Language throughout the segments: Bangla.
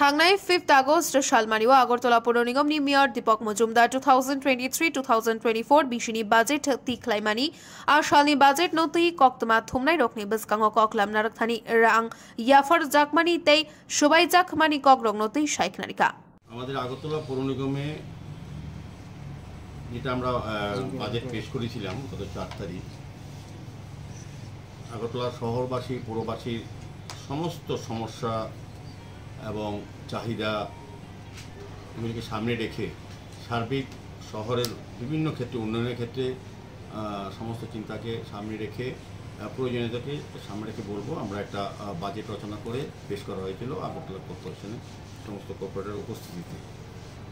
থাংনাই 5th আগস্ট সালমানিও আগরতলা পৌর নিগম নি মেয়র দীপক মজুমদার 2023-2024 বিশিনি বাজেট তিখলাইমানি আর সালনি বাজেট নতি কক্তমা থুমনাই রকনি বসকাঙ্গ ককলাম নারকথানি রাং ইয়াফার জাকমানি তেই সবাই জাকমানি ককরং নতি শাইখনারিকা আমাদের আগরতলা পৌর নিগমে যেটা আমরা বাজেট পেশ করেছিলাম গত 4 তারিখ আগরতলা শহরবাসী পৌরবাসীর সমস্ত সমস্যা এবং চাহিদা এগুলিকে সামনে রেখে সার্বিক শহরের বিভিন্ন ক্ষেত্রে উন্নয়নের ক্ষেত্রে সমস্ত চিন্তাকে সামনে রেখে প্রয়োজনীয়তাকে সামনে রেখে বলবো আমরা একটা বাজেট রচনা করে পেশ করা হয়েছিল আগরতলা কর্পোরেশনে সমস্ত কর্পোরেটরের উপস্থিতিতে।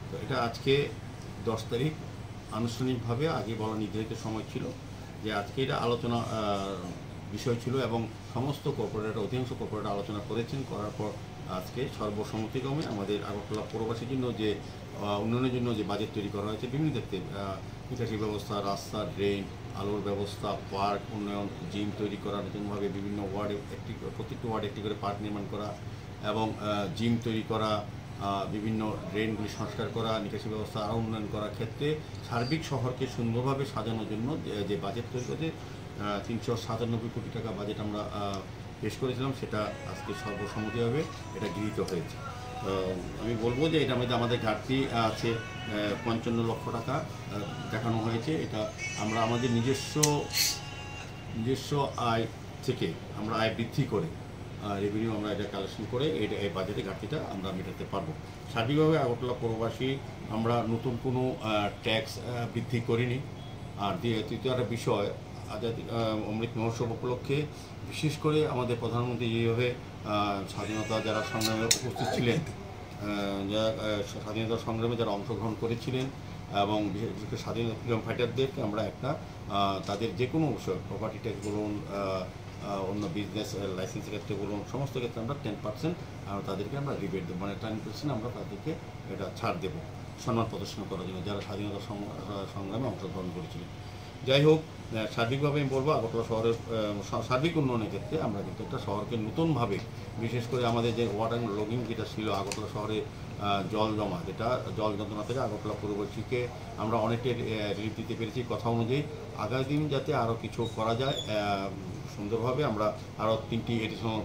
তো এটা আজকে 10 তারিখ আনুষ্ঠানিকভাবে আগে বলা নির্ধারিত সময় ছিল যে আজকে এটা আলোচনা বিষয় ছিল এবং সমস্ত কর্পোরেটর অধিকাংশ কর্পোরেটর আলোচনা করেছেন। করার পর আজকে সর্বসম্মতিক্রমে আমাদের আগরতলা পৌরবাসীর জন্য যে উন্নয়নের জন্য যে বাজেট তৈরি করা হয়েছে বিভিন্ন ক্ষেত্রে নিকাশি ব্যবস্থা, রাস্তা, ড্রেন, আলোর ব্যবস্থা, পার্ক উন্নয়ন, জিম তৈরি করা, নতুনভাবে বিভিন্ন ওয়ার্ডে প্রত্যেকটি ওয়ার্ডে একটি করে পার্ক নির্মাণ করা এবং জিম তৈরি করা, বিভিন্ন ড্রেনগুলি সংস্কার করা, নিকাশি ব্যবস্থা আরও উন্নয়ন করার ক্ষেত্রে সার্বিক শহরকে সুন্দরভাবে সাজানোর জন্য যে বাজেট তৈরি করেছে 397 কোটি টাকা বাজেট আমরা পেশ করেছিলাম সেটা আজকে সর্বসম্মতিভাবে এটা গৃহীত হয়েছে। আমি বলবো যে এটা মধ্যে আমাদের ঘাটতি আছে 55 লক্ষ টাকা দেখানো হয়েছে। এটা আমরা আমাদের নিজস্ব আয় থেকে আমরা আয় বৃদ্ধি করে রেভিনিউ আমরা এটা কালেকশন করে এই বাজেটে ঘাটতিটা আমরা মেটাতে পারবো। সার্বিকভাবে আগরতলা পৌরবাসী আমরা নতুন কোনো ট্যাক্স বৃদ্ধি করিনি। আর তৃতীয় একটা বিষয় অমৃত মহোৎসব উপলক্ষে বিশেষ করে আমাদের প্রধানমন্ত্রী যেভাবে স্বাধীনতা যারা সংগ্রামে উপস্থিত ছিলেন, যারা স্বাধীনতা সংগ্রামে যারা অংশগ্রহণ করেছিলেন এবং বিশেষ করে স্বাধীনতা ফ্রিডম ফাইটারদেরকে আমরা একটা তাদের যে কোনো বিষয় প্রপার্টি ট্যাক্স বলুন, অন্য বিজনেস লাইসেন্সের ক্ষেত্রে বলুন, সমস্ত ক্ষেত্রে আমরা 10% তাদেরকে আমরা রিবেট দেবো, মানে 10% আমরা তাদেরকে এটা ছাড় দেবো সম্মান প্রদর্শন করার জন্য যারা স্বাধীনতা সংগ্রামে অংশগ্রহণ করেছিলেন। যাই হোক, সার্বিকভাবে আমি বলবো আগরতলা শহরের সার্বিক উন্নয়নের ক্ষেত্রে আমরা কিন্তু একটা শহরকে নতুনভাবে বিশেষ করে আমাদের যে ওয়াটার লগিং যেটা ছিল আগরতলা শহরে জল জমা, যেটা জল যন্ত্রণা থেকে আগরতলা পৌরবাসীকে আমরা অনেকটাই রিলিফ দিতে পেরেছি। কথা অনুযায়ী আগামী দিন যাতে আরও কিছু করা যায় সুন্দরভাবে আমরা আরও 3টি এডিশনাল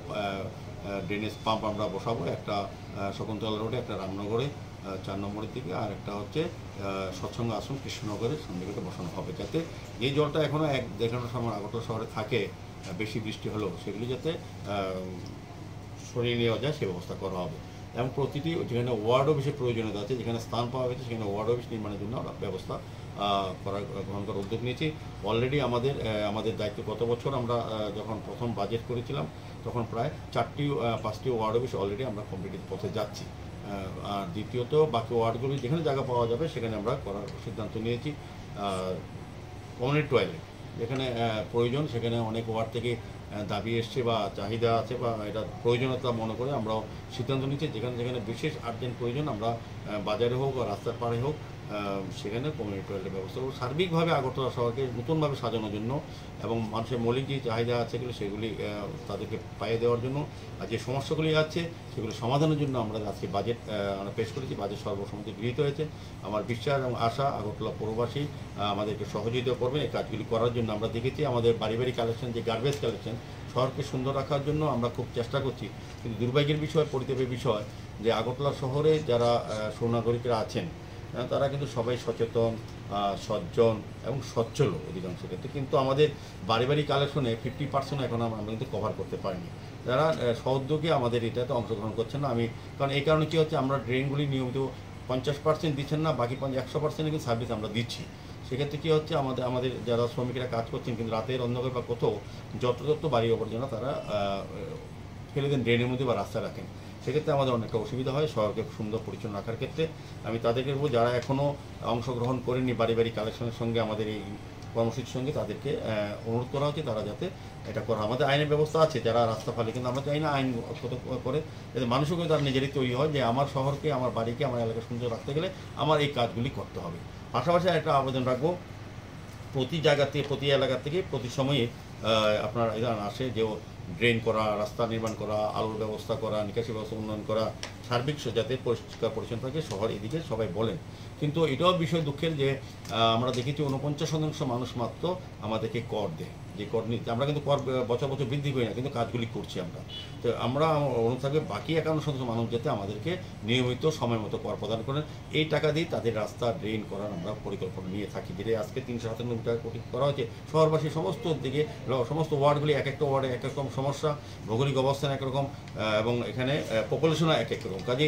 ড্রেনেজ পাম্প আমরা বসাবো, একটা শকুন্তলা রোডে, একটা রামনগরে 4 নম্বরের দিকে, আর একটা হচ্ছে সৎসঙ্গ আশ্রম কৃষ্ণনগরের সন্নিকটে বসানো হবে, যাতে এই জলটা এখনও দেখানোর সময় আগরতলা শহরে থাকে বেশি বৃষ্টি হলেও সেগুলি যাতে সরিয়ে নেওয়া যায় সে ব্যবস্থা করা হবে। এবং প্রতিটি যেখানে ওয়ার্ড অফিসের প্রয়োজনীয়তা আছে, যেখানে স্থান পাওয়া গেছে সেখানে ওয়ার্ড অফিস নির্মাণের জন্য আমরা ব্যবস্থা গ্রহণ করার উদ্যোগ নিয়েছি। অলরেডি আমাদের দায়িত্ব গত বছর আমরা যখন প্রথম বাজেট করেছিলাম তখন প্রায় 5টি ওয়ার্ড অফিস অলরেডি আমরা কমপ্লিট পথে যাচ্ছি। আর দ্বিতীয়ত বাকি ওয়ার্ডগুলি যেখানে জায়গা পাওয়া যাবে সেখানে আমরা করার সিদ্ধান্ত নিয়েছি। কমিউনিটি টয়লেট যেখানে প্রয়োজন, সেখানে অনেক ওয়ার্ড থেকে দাবি এসছে বা চাহিদা আছে বা এটা প্রয়োজনীয়তা মনে করে আমরাও সিদ্ধান্ত নিচ্ছি যেখানে যেখানে বিশেষ আর্জেন্ট প্রয়োজন আমরা বাজারে হোক বা রাস্তার পাড়ে হোক সেখানে কমিউনিটি টয়লেটের ব্যবস্থা করব। সার্বিকভাবে আগরতলা শহরকে নতুনভাবে সাজানোর জন্য এবং মানুষের মৌলিক যে চাহিদা আছে সেগুলি তাদেরকে পাইয়ে দেওয়ার জন্য আর যে সমস্যাগুলি আছে সেগুলি সমাধানের জন্য আমরা আজকে বাজেট আমরা পেশ করেছি। বাজেট সর্বসম্মতি গৃহীত হয়েছে। আমার বিশ্বাস এবং আশা আগরতলা পৌরবাসী আমাদেরকে সহযোগিতা করবে এই কাজগুলি করার জন্য। আমরা দেখেছি আমাদের বাড়ি বাড়ি কালেকশন, যে গার্বেজ কালেকশন শহরকে সুন্দর রাখার জন্য আমরা খুব চেষ্টা করছি, কিন্তু দুর্ভাগ্যের বিষয়, পরিতাপের বিষয় যে আগরতলা শহরে যারা সুনাগরিকরা আছেন তারা কিন্তু সবাই সচেতন, সজ্জন এবং সচ্ছল অধিকাংশ ক্ষেত্রে, কিন্তু আমাদের বাড়ি বাড়ি কালেকশনে 50% এখন আমরা কিন্তু কভার করতে পারিনি। যারা সহযোগী আমাদের এটাতে অংশগ্রহণ করছেন না। কারণ এই কারণে কী হচ্ছে, আমরা ড্রেনগুলি নিয়মিত 50% দিচ্ছেন না, বাকি 100% কিন্তু সার্ভিস আমরা দিচ্ছি। সেক্ষেত্রে কী হচ্ছে, আমাদের যারা শ্রমিকরা কাজ করছেন কিন্তু রাতের অন্ধকার বা কোথাও যত্রতত্র বাড়ি আবর্জনা তারা ফেলে দেন ড্রেনের মধ্যে বা রাস্তায় রাখেন। সেক্ষেত্রে আমাদের অনেকটা অসুবিধা হয় শহরকে সুন্দর পরিচ্ছন্ন রাখার ক্ষেত্রে। আমি তাদেরকে বলবো যারা এখনও অংশগ্রহণ করেননি বাড়ি বাড়ি কালেকশনের সঙ্গে আমাদের এই কর্মসূচির সঙ্গে, তাদেরকে অনুরোধ করা হচ্ছে তারা যাতে এটা করা। আমাদের আইনের ব্যবস্থা আছে যারা রাস্তা ফালে, কিন্তু আমরা চাই না আইন করে যাতে মানুষও কিন্তু তার নিজেরই তৈরি হয় যে আমার শহরকে, আমার বাড়িকে, আমার এলাকা সুন্দর রাখতে গেলে আমার এই কাজগুলি করতে হবে। পাশাপাশি একটা আবেদন রাখবো, প্রতি জায়গা থেকে, প্রতি এলাকা থেকে প্রতি সময়ে আপনার এখানে আসে যে ড্রেন করা, রাস্তা নির্মাণ করা, আলোর ব্যবস্থা করা, নিকাশি ব্যবস্থা উন্নয়ন করা, সার্বিক যাতে পরিষ্কার পরিচ্ছন্ন থাকে শহর, এদিকে সবাই বলেন। কিন্তু এটাও বিষয় দুঃখের যে আমরা দেখেছি 49% মানুষ মাত্র আমাদেরকে কর দেয়। যে কর নিতে আমরা কিন্তু কর বছর বছর বৃদ্ধি করি না, কিন্তু কাজগুলি করছি আমরা। তো আমরা অনুরোধ থাকবে বাকি 51% মানুষ যাতে আমাদেরকে নিয়মিত সময় মতো কর প্রদান করেন। এই টাকা দিয়ে তাদের রাস্তা ড্রেন করার আমরা পরিকল্পনা নিয়ে থাকি, যেটা আজকে 397 কোটি করা হয়েছে। শহরবাসীর সমস্ত দিকে সমস্ত ওয়ার্ডগুলি এক একটা ওয়ার্ডে এক রকম সমস্যা, ভৌগোলিক অবস্থান একরকম, এবং এখানে পপুলেশনও এক এক রকম। কাজে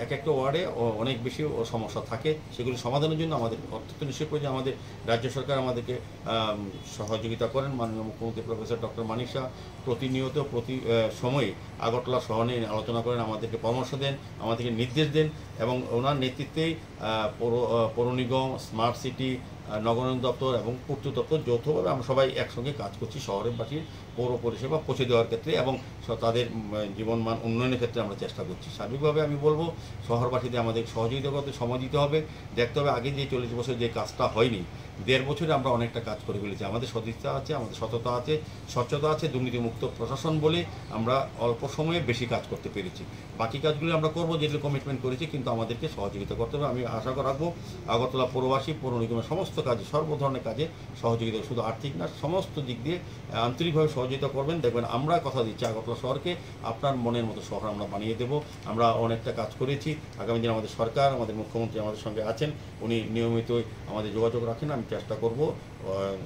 এক একটা ওয়ার্ডে অনেক বেশি সমস্যা থাকে। সেগুলি সমাধানের জন্য আমাদের অত্যন্ত নিশ্চয় প্রয়োজন। আমাদের রাজ্য সরকার আমাদেরকে সহযোগিতা করেন। মাননীয় মুখ্যমন্ত্রী প্রফেসর ডক্টর মানিক শাহ প্রতিনিয়ত প্রতি সময়ে আগরতলা শহর নিয়ে আলোচনা করেন, আমাদেরকে পরামর্শ দেন, আমাদেরকে নির্দেশ দেন, এবং ওনার নেতৃত্বেই পৌর নিগম, স্মার্ট সিটি, নগরায়ণ দপ্তর এবং পূর্ত দপ্তর যৌথভাবে আমরা সবাই একসঙ্গে কাজ করছি শহরবাসীর পৌর পরিষেবা পৌঁছে দেওয়ার ক্ষেত্রে এবং তাদের জীবনমান উন্নয়নের ক্ষেত্রে আমরা চেষ্টা করছি। সার্বিকভাবে আমি বলবো শহরবাসীদের আমাদের সহযোগিতা করতে সময় দিতে হবে। দেখতে হবে আগে যে 40 বছর যে কাজটা হয়নি, 1.5 বছরে আমরা অনেকটা কাজ করে ফেলেছি। আমাদের সদিচ্ছা আছে, আমাদের সততা আছে, স্বচ্ছতা আছে, দুর্নীতিমুক্ত প্রশাসন বলে আমরা অল্প সময়ে বেশি কাজ করতে পেরেছি। বাকি কাজগুলি আমরা করবো যেগুলো কমিটমেন্ট করেছি, কিন্তু আমাদেরকে সহযোগিতা করতে হবে। আমি আশা রাখবো আগরতলা পৌরবাসী, পৌর নিগমের সমস্ত কাজে, সর্ব ধরনের কাজে সহযোগিতা, শুধু আর্থিক না, সমস্ত দিক দিয়ে আন্তরিকভাবে সহযোগিতা করবেন। দেখবেন আমরা কথা দিচ্ছি আগরতলা শহরকে আপনার মনের মতো শহর আমরা বানিয়ে দেবো। আমরা অনেকটা কাজ করেছি। আগামী দিনে আমাদের সরকার, আমাদের মুখ্যমন্ত্রী আমাদের সঙ্গে আছেন, উনি নিয়মিতই আমাদের যোগাযোগ রাখেন। আমি চেষ্টা করব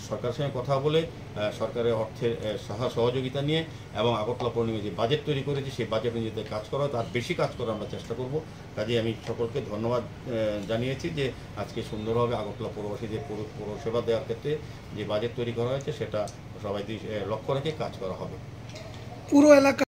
সরকারের সঙ্গে কথা বলে সরকারের অর্থের সহযোগিতা নিয়ে এবং আগরতলা পৌর নিগমে যে বাজেট তৈরি করেছি সেই বাজেট নিয়ে যাতে কাজ করা, তার বেশি কাজ করার আমরা চেষ্টা করব। কাজে আমি সকলকে ধন্যবাদ জানিয়েছি যে আজকে সুন্দরভাবে আগরতলা পৌরবাসীদের পৌরসেবা দেওয়ার ক্ষেত্রে যে বাজেট তৈরি করা হয়েছে সেটা সবাই লক্ষ্য রেখে কাজ করা হবে। পুরো এলাকা